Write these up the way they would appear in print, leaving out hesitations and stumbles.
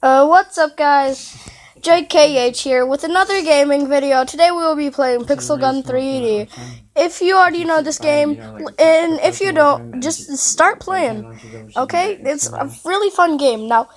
What's up, guys? JKH here with another gaming video. Today we will be playing Pixel Gun 3D. If you already know this game, and if you don't, just start playing. Okay? It's a really fun game. Now,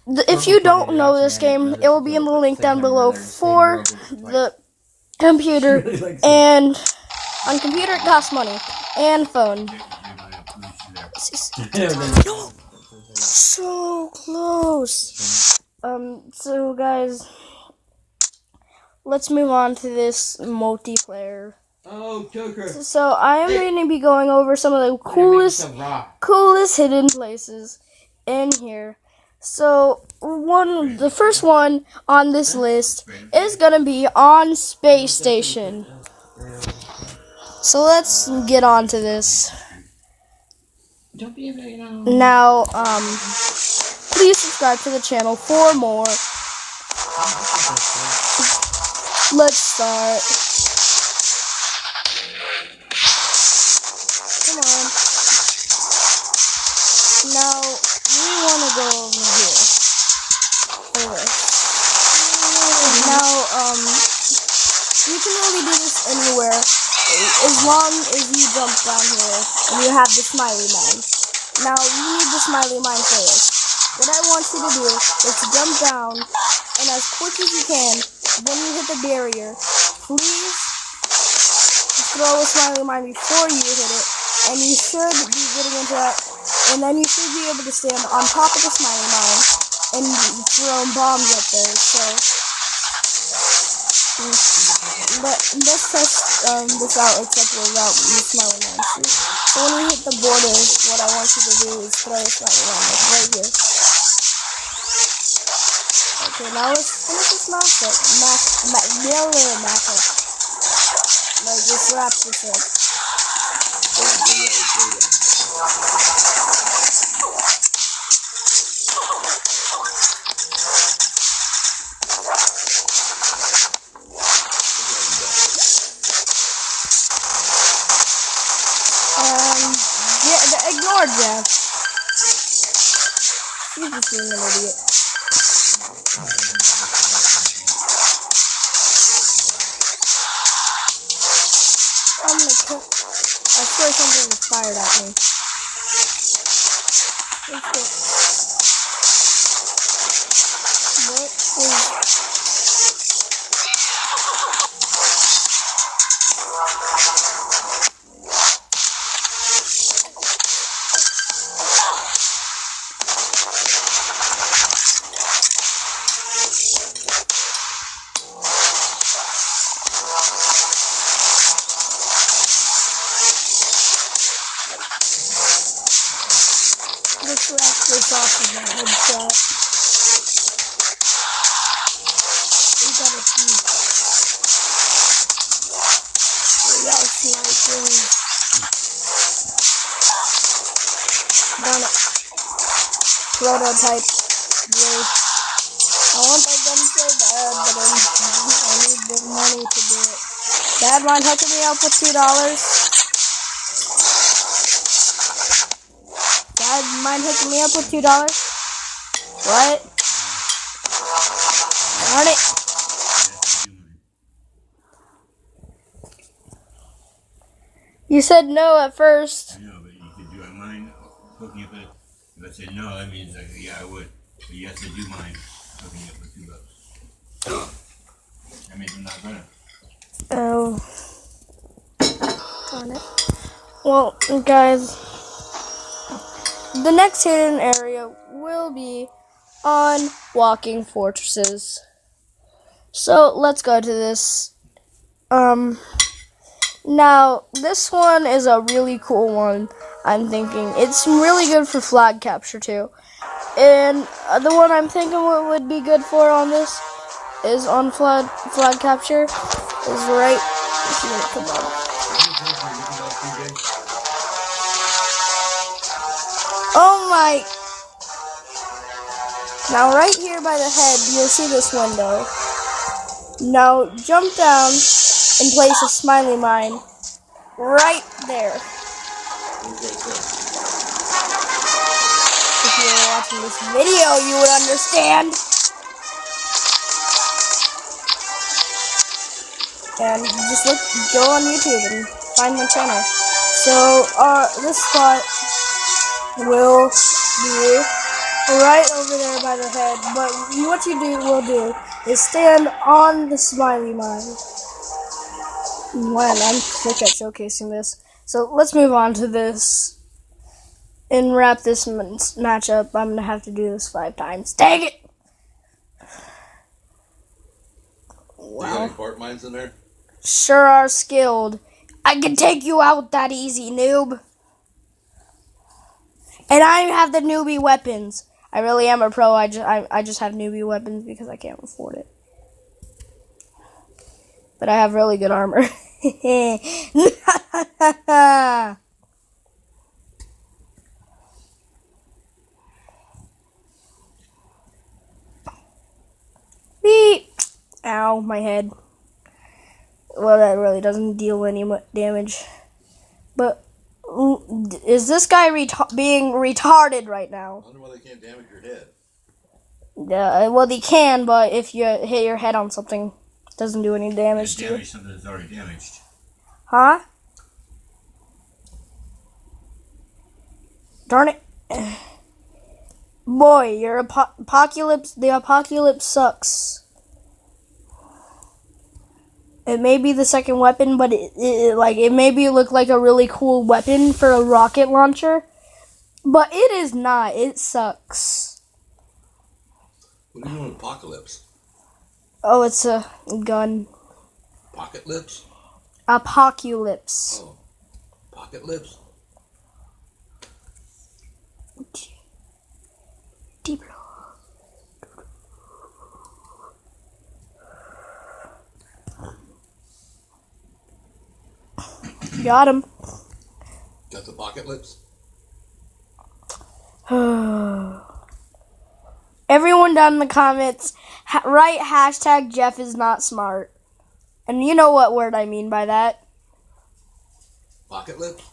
if you don't know this game, it will be in the link down below for the computer, and on computer it costs money, and phone. No! So close. So guys, let's move on to this multiplayer. Oh, Joker. So I am going to be going over some of the coolest hidden places in here. So the first one on this list is going to be on Space Station. So let's get on to this. Now, please subscribe to the channel for more. Let's start. Come on. Now, we want to go over here. Okay. Now, you can really do this anywhere, as long as you jump down here and you have the smiley mine. Now, you need the smiley mine for this. What I want you to do is to jump down, and as quick as you can, when you hit the barrier, please throw a smiley mine before you hit it, and you should be getting into that, and then you should be able to stand on top of the smiley mine and throw bombs up there. So, let's test this out except without the smiley mine. So when we hit the border, what I want you to do is throw a smiley mine like right here. Okay, now let's finish this mashup. Like, just wrap this up. Ignore Jeff. He's just being an idiot. I'm gonna cook. I swear something was fired at me. What is... Let's wrap this off with that headshot. We gotta see. We gotta see how it goes. Darn it. Prototype. Really. I want that gun so bad, but I need the money to do it. Dad, mind hooking me up with $2? Mind hooking me up with $2? What? Darn it. You said no at first. I know, but you said, do I mind hooking up with it? If I said no, that means, like, yeah, I would. But yes, I do mind hooking up with $2. That means I'm not gonna. Oh. Darn it. Well, guys, the next hidden area will be on walking fortresses. So let's go to this. Now this one is a really cool one. I'm thinking it's really good for flag capture too. And the one I'm thinking what would be good for on this is on flag capture is right here. Come on. Oh my! Now right here by the head, you'll see this window. Now jump down and place a smiley mine right there. if you were watching this video, you would understand. And just go on YouTube and find my channel. So, this spot will be right over there by the head, but what you will do is stand on the smiley mine. Man, I'm quick at showcasing this. So let's move on to this and wrap this match up. I'm gonna have to do this 5 times. Dang it! Wow. Do you have any fart mines in there? Sure are skilled. I can take you out that easy, noob. And I have the newbie weapons. I really am a pro. I just have newbie weapons because I can't afford it. But I have really good armor. Beep. Ow, my head. Well, that really doesn't deal any damage. But is this guy being retarded right now? I wonder why they can't damage your head. Yeah, well, they can, but if you hit your head on something, it doesn't do any damage to you. Damage something that's already damaged. Huh? Darn it. Boy, your the apocalypse sucks. It may be the second weapon, but it maybe look like a really cool weapon for a rocket launcher, but it is not. It sucks. What are you doing with Apocalypse? Oh, it's a gun. Pocket lips? Apocalypse. Oh, pocket lips? Deep. Got him. Got the pocket lips? Everyone down in the comments, write hashtag Jeff is not smart. And you know what word I mean by that. Pocket lips?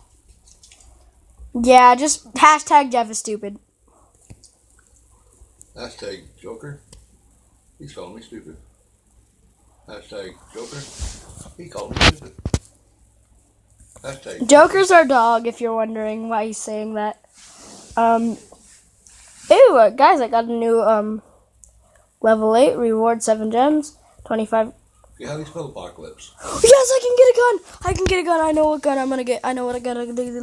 Yeah, just hashtag Jeff is stupid. Hashtag Joker? He's calling me stupid. Hashtag Joker? He called me stupid. Hashtag Joker's our dog, if you're wondering why he's saying that. Ew, guys, I got a new, level 8, reward 7 gems, 25. Okay, how do you spell apocalypse? Yes, I can get a gun! I can get a gun, I know what gun I'm gonna get. I know what gun I'm gonna get.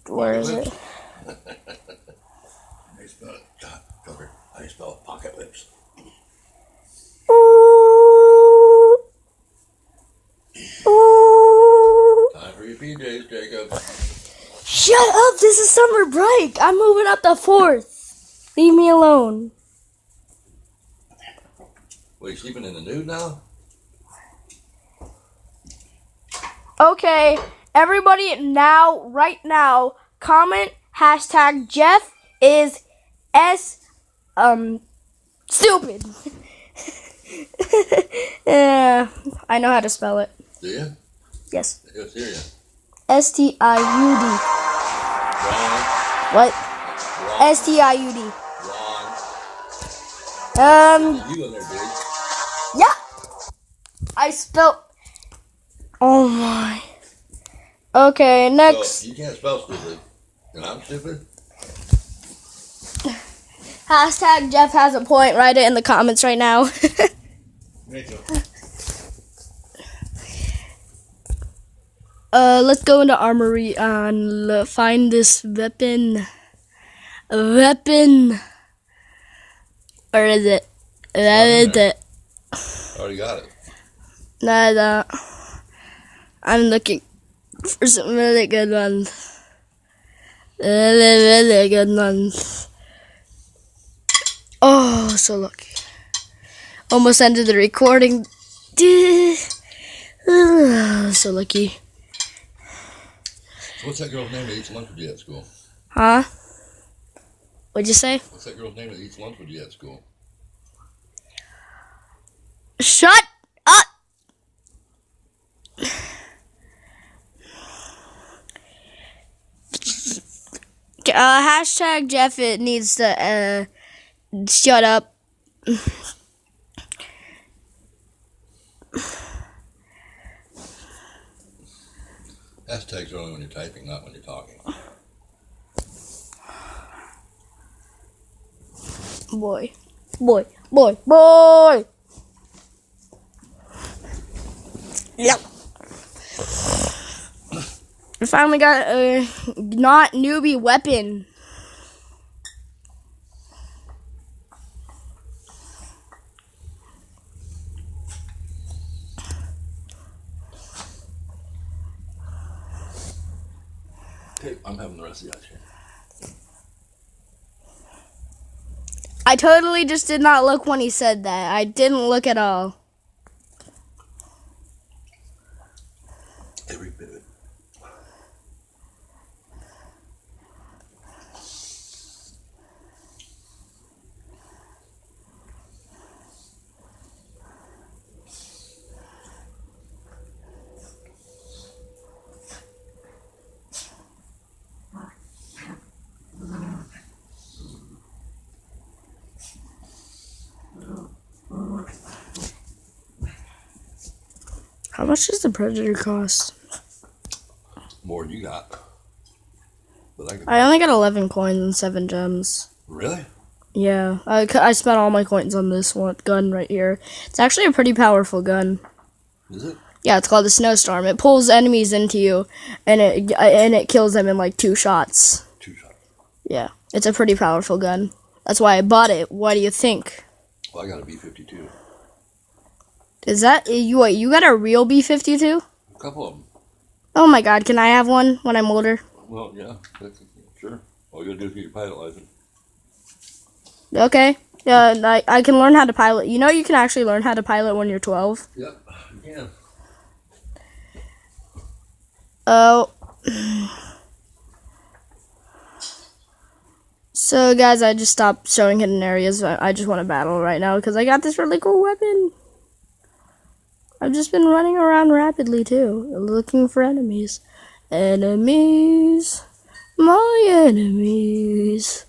Where is it? How do you spell it? Joker, how do you spell pocket lips? Time for your PJs, Jacob. Shut up! This is summer break! I'm moving up the 4th! Leave me alone. What, you sleeping in the nude now? Okay, everybody right now, comment hashtag Jeff is stupid. Yeah, I know how to spell it. Do you? Yes. Let's hear you. STIUD. Wrong. What? Wrong. STIUD. Wrong. You in there, dude. Yeah. I spelled. Oh my. Okay, next. So, you can't spell stupid. And I'm stupid? Hashtag Jeff has a point. Write it in the comments right now. Let's go into armory and find this weapon. Weapon. Where is it? Where is it? Already got it. No, I don't. I'm looking for some really good ones. Really good ones. Oh, so lucky. Almost ended the recording. So lucky. So what's that girl's name that eats lunch with you at school? Huh? What'd you say? What's that girl's name that eats lunch with you at school? Shut up! Hashtag Jeff it needs to shut up. Hashtags are only when you're typing, not when you're talking. Boy. Boy. Boy. Boy. Yep. I finally got a not newbie weapon. Okay, I'm having the rest of the ice cream. I totally just did not look when he said that. I didn't look at all. Every bit of it. How much does the Predator cost? More than you got. But I only got 11 coins and 7 gems. Really? Yeah, I spent all my coins on this one gun right here. It's actually a pretty powerful gun. Is it? Yeah, it's called the Snowstorm. It pulls enemies into you, and it kills them in like 2 shots. 2 shots. Yeah, it's a pretty powerful gun. That's why I bought it. What do you think? Well, I got a B-52. Is that you? What, you got a real B-52? A couple of them. Oh my God! Can I have one when I'm older? Well, yeah. Sure. All you gotta do is get your pilot license. Okay. Yeah, I can learn how to pilot. You know, you can actually learn how to pilot when you're 12. Yep, you can. Oh. So, guys, I just stopped showing hidden areas. I just want to battle right now because I got this really cool weapon. I've just been running around rapidly, too, looking for enemies. Enemies. My enemies.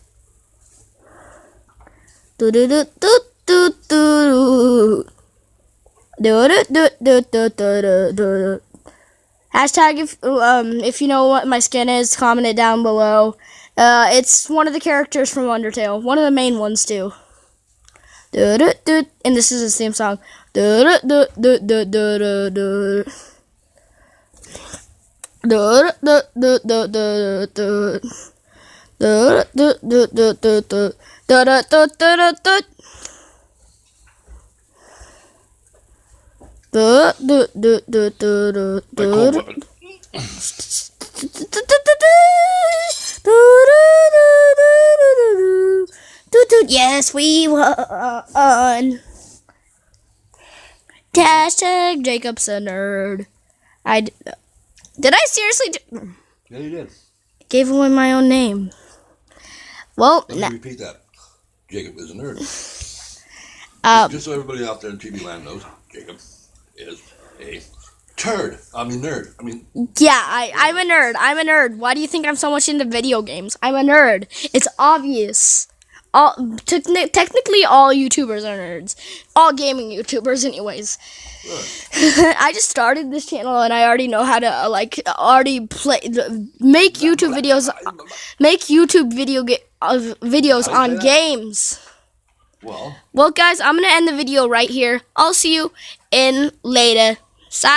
Do-do-do-do-do-do-do. Do-do-do-do-do-do-do. Hashtag if you know what my skin is, comment it down below. It's one of the characters from Undertale, one of the main ones too. And this is his theme song. Yes, we won. Hashtag Jacob's a nerd. Did I seriously? Yeah, you did. Gave away my own name. Well, Let me repeat that. Jacob is a nerd. Just so everybody out there in TV land knows, Jacob is a turd. I mean, nerd. Yeah, I'm a nerd. I'm a nerd. Why do you think I'm so much into video games? I'm a nerd. It's obvious. Technically, all YouTubers are nerds. All gaming YouTubers, anyways. I just started this channel and I already know how to make YouTube videos. Make YouTube videos on games. Well, guys, I'm gonna end the video right here. I'll see you in later.